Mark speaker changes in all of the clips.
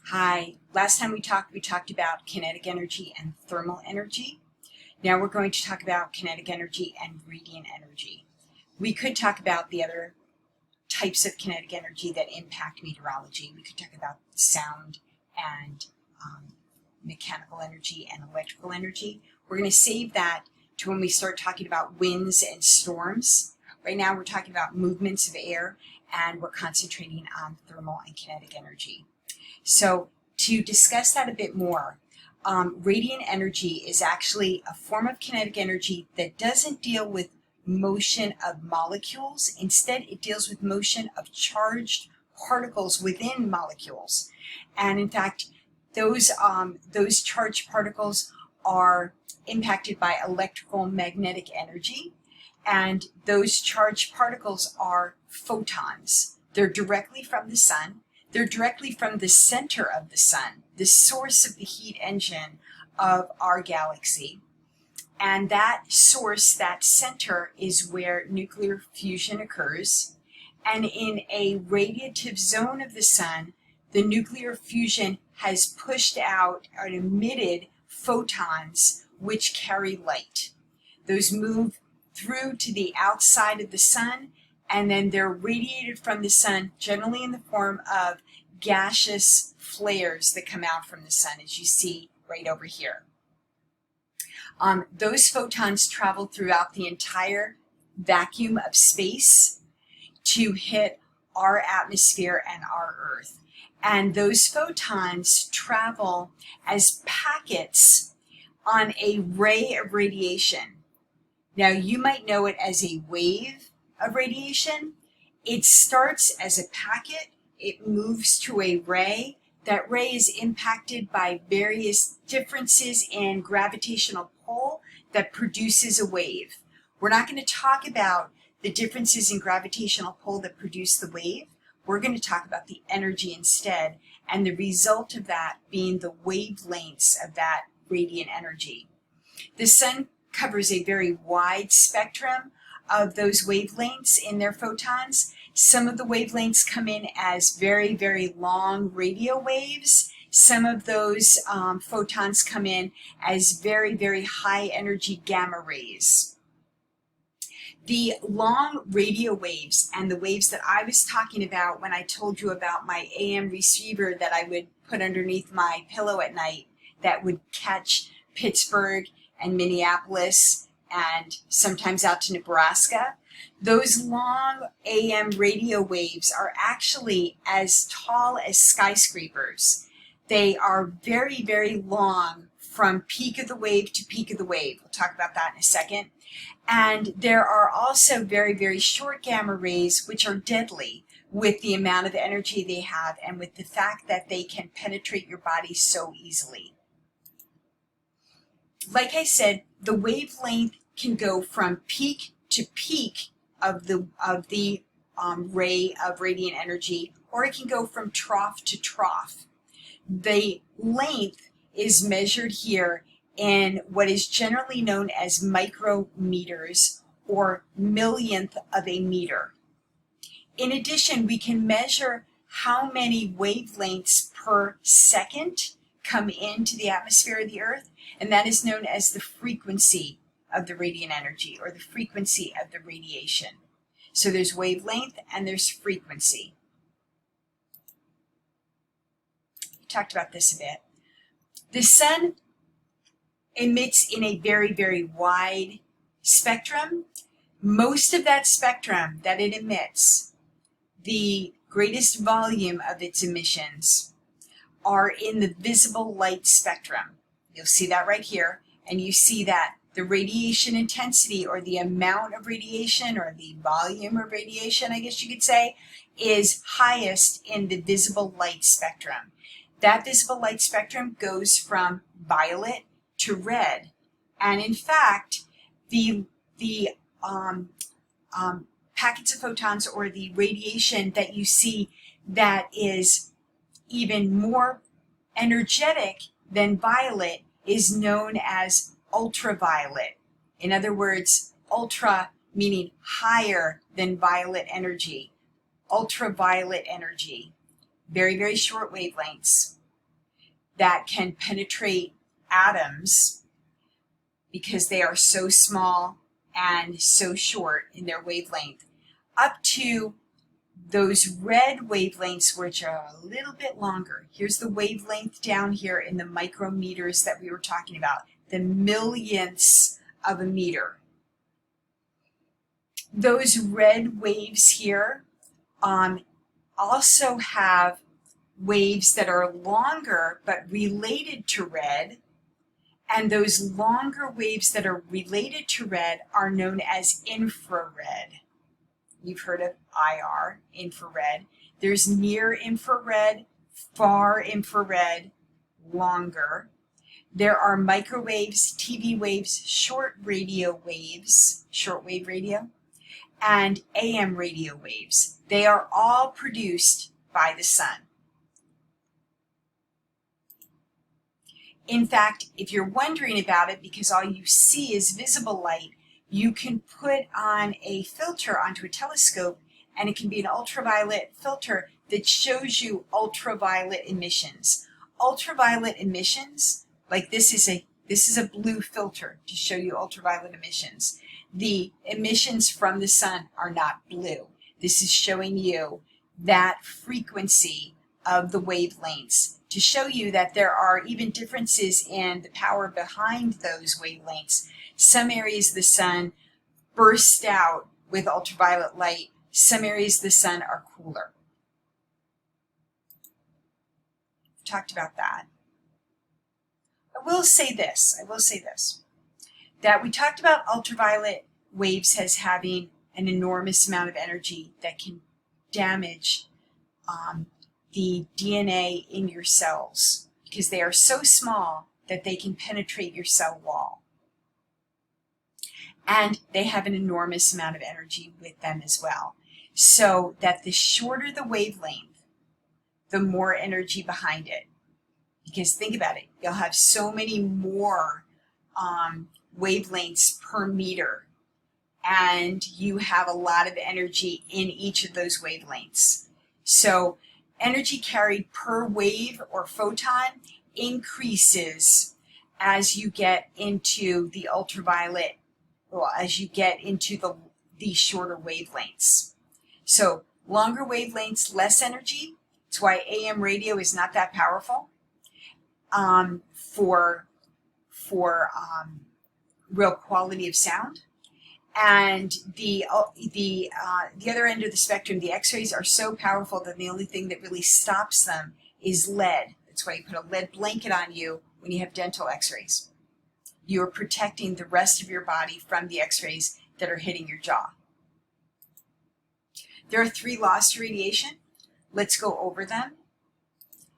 Speaker 1: Hi, last time we talked about kinetic energy and thermal energy. Now we're going to talk about kinetic energy and radiant energy. We could talk about the other types of kinetic energy that impact meteorology. We could talk about sound and mechanical energy and electrical energy. We're going to save that to when we start talking about winds and storms. Right now we're talking about movements of air, and we're concentrating on thermal and kinetic energy. So to discuss that a bit more, radiant energy is actually a form of kinetic energy that doesn't deal with motion of molecules. Instead, it deals with motion of charged particles within molecules. And in fact, those charged particles are impacted by electrical magnetic energy, and those charged particles are photons. They're directly from the sun. They're directly from the center of the sun, the source of the heat engine of our galaxy. And that source, that center, is where nuclear fusion occurs. And in a radiative zone of the sun, the nuclear fusion has pushed out or emitted photons which carry light. Those move through to the outside of the sun, and then they're radiated from the sun, generally in the form of gaseous flares that come out from the sun, as you see right over here. Those photons travel throughout the entire vacuum of space to hit our atmosphere and our Earth. And those photons travel as packets on a ray of radiation. Now, you might know it as a wave of radiation. It starts as a packet. It moves to a ray. That ray is impacted by various differences in gravitational pull that produces a wave. We're not going to talk about the differences in gravitational pull that produce the wave. We're going to talk about the energy instead, and the result of that being the wavelengths of that radiant energy. The sun covers a very wide spectrum of those wavelengths in their photons. Some of the wavelengths come in as very, very long radio waves. Some of those photons come in as very, very high energy gamma rays. The long radio waves and the waves that I was talking about when I told you about my AM receiver that I would put underneath my pillow at night that would catch Pittsburgh and Minneapolis and sometimes out to Nebraska, those long AM radio waves are actually as tall as skyscrapers. They are very, very long from peak of the wave to peak of the wave. We'll talk about that in a second. And there are also very, very short gamma rays, which are deadly with the amount of energy they have and with the fact that they can penetrate your body so easily. Like I said, the wavelength can go from peak to peak of the ray of radiant energy, or it can go from trough to trough. The length is measured here in what is generally known as micrometers, or millionth of a meter. In addition, we can measure how many wavelengths per second come into the atmosphere of the Earth, and that is known as the frequency of the radiant energy, or the frequency of the radiation. So there's wavelength and there's frequency. We talked about this a bit. The sun emits in a very, very wide spectrum. Most of that spectrum that it emits, the greatest volume of its emissions, are in the visible light spectrum. You'll see that right here, and you see that the radiation intensity, or the amount of radiation, or the volume of radiation, I guess you could say, is highest in the visible light spectrum. That visible light spectrum goes from violet to red, and in fact, the packets of photons, or the radiation that you see that is even more energetic than violet, is known as ultraviolet. In other words, ultra meaning higher than violet energy. Ultraviolet energy. Very, very short wavelengths. that can penetrate atoms because they are so small and so short in their wavelength, up to those red wavelengths, which are a little bit longer. Here's the wavelength down here in the micrometers that we were talking about, the millionths of a meter. Those red waves here also have waves that are longer but related to red, and those longer waves that are related to red are known as infrared. You've heard of IR, infrared. There's near infrared, far infrared, longer. There are microwaves, TV waves, short radio waves, shortwave radio, and AM radio waves. They are all produced by the sun. In fact, if you're wondering about it because all you see is visible light, you can put on a filter onto a telescope, and it can be an ultraviolet filter that shows you ultraviolet emissions. Ultraviolet emissions, like this is a blue filter to show you ultraviolet emissions. The emissions from the sun are not blue. This is showing you that frequency of the wavelengths to show you that there are even differences in the power behind those wavelengths. Some areas of the sun burst out with ultraviolet light. Some areas of the sun are cooler. We've talked about that. I will say this, that we talked about ultraviolet waves as having an enormous amount of energy that can damage the DNA in your cells because they are so small that they can penetrate your cell wall. And they have an enormous amount of energy with them as well. So that the shorter the wavelength, the more energy behind it. Because think about it, you'll have so many more wavelengths per meter, and you have a lot of energy in each of those wavelengths. So energy carried per wave or photon increases as you get into the ultraviolet, well, as you get into the shorter wavelengths. So longer wavelengths, less energy. That's why AM radio is not that powerful for real quality of sound. And the other end of the spectrum, the X-rays are so powerful that the only thing that really stops them is lead. That's why you put a lead blanket on you when you have dental X-rays. You are protecting the rest of your body from the X-rays that are hitting your jaw. There are 3 laws to radiation. Let's go over them.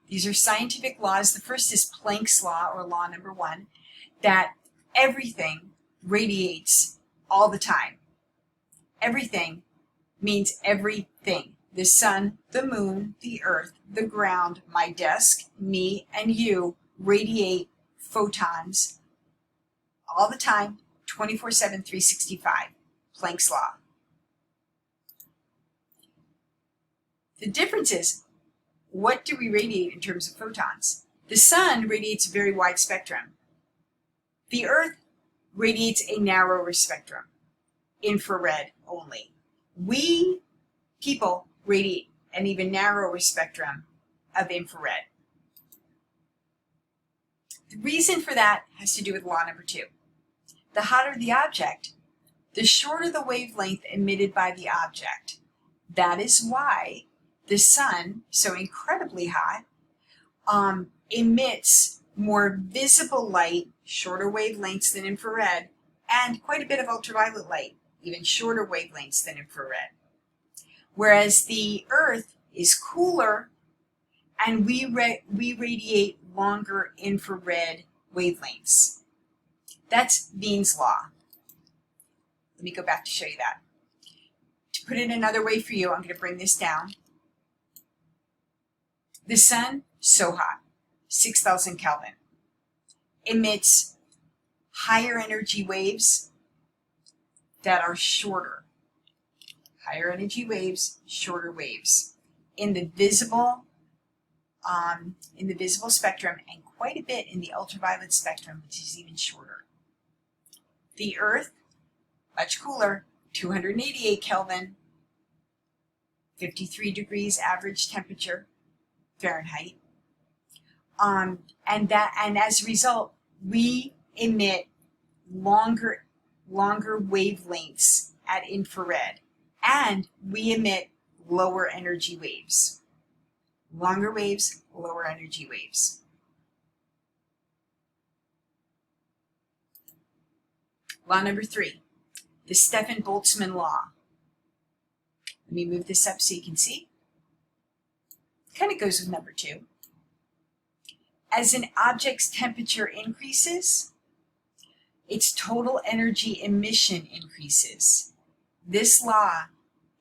Speaker 1: These are scientific laws. The first is Planck's law, or law number 1, that everything radiates all the time. Everything means everything. The sun, the moon, the earth, the ground, my desk, me, and you radiate photons all the time, 24/7, 365. Planck's law. The difference is, what do we radiate in terms of photons? The sun radiates a very wide spectrum. The earth radiates a narrower spectrum, infrared only. We, people, radiate an even narrower spectrum of infrared. The reason for that has to do with law number 2. The hotter the object, the shorter the wavelength emitted by the object. That is why the sun, so incredibly hot, emits more visible light, shorter wavelengths than infrared, and quite a bit of ultraviolet light, even shorter wavelengths than infrared. Whereas the Earth is cooler, and we radiate longer infrared wavelengths. That's Wien's law. Let me go back to show you that. To put it another way for you, I'm going to bring this down. The sun, so hot, 6,000 Kelvin, emits higher energy waves that are shorter. Higher energy waves, shorter waves. In the visible in the visible spectrum and quite a bit in the ultraviolet spectrum, which is even shorter. The Earth, much cooler, 288 Kelvin, 53 degrees average temperature Fahrenheit. And as a result, we emit longer wavelengths at infrared, and we emit lower energy waves. Longer waves, lower energy waves. Law number 3, the Stefan-Boltzmann law. Let me move this up so you can see. Kind of goes with number 2. As an object's temperature increases, its total energy emission increases. This law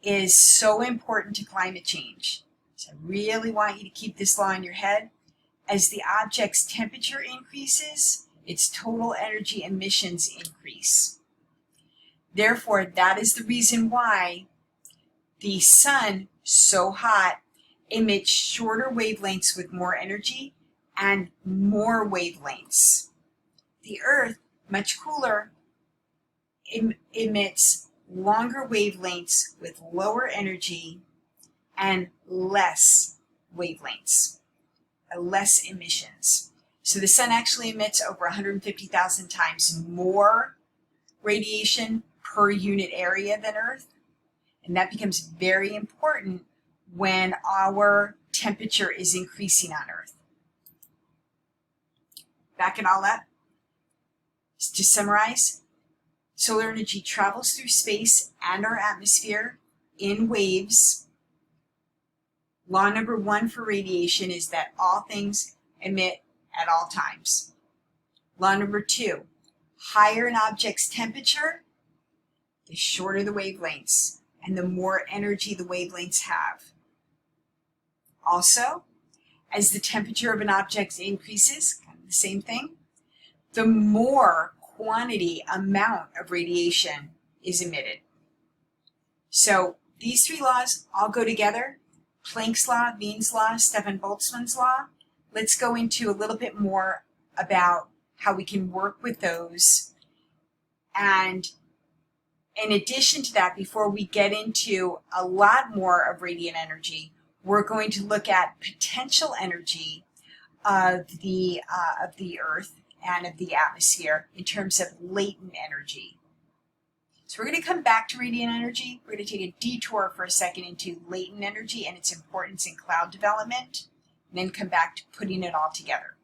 Speaker 1: is so important to climate change. So I really want you to keep this law in your head. As the object's temperature increases, its total energy emissions increase. Therefore, that is the reason why the sun, so hot, emits shorter wavelengths with more energy and more wavelengths. The Earth, much cooler, emits longer wavelengths with lower energy and less wavelengths, less emissions. So the sun actually emits over 150,000 times more radiation per unit area than Earth. And that becomes very important when our temperature is increasing on Earth. Back it all up. To summarize, solar energy travels through space and our atmosphere in waves. Law number 1 for radiation is that all things emit at all times. Law number 2, higher an object's temperature, the shorter the wavelengths and the more energy the wavelengths have. Also, as the temperature of an object increases, kind of the same thing, the more amount of radiation is emitted. So these 3 laws all go together. Planck's law, Wien's law, Stefan-Boltzmann's law. Let's go into a little bit more about how we can work with those. And in addition to that, before we get into a lot more of radiant energy, we're going to look at potential energy of the Earth and of the atmosphere in terms of latent energy. So we're going to come back to radiant energy. We're going to take a detour for a second into latent energy and its importance in cloud development, and then come back to putting it all together.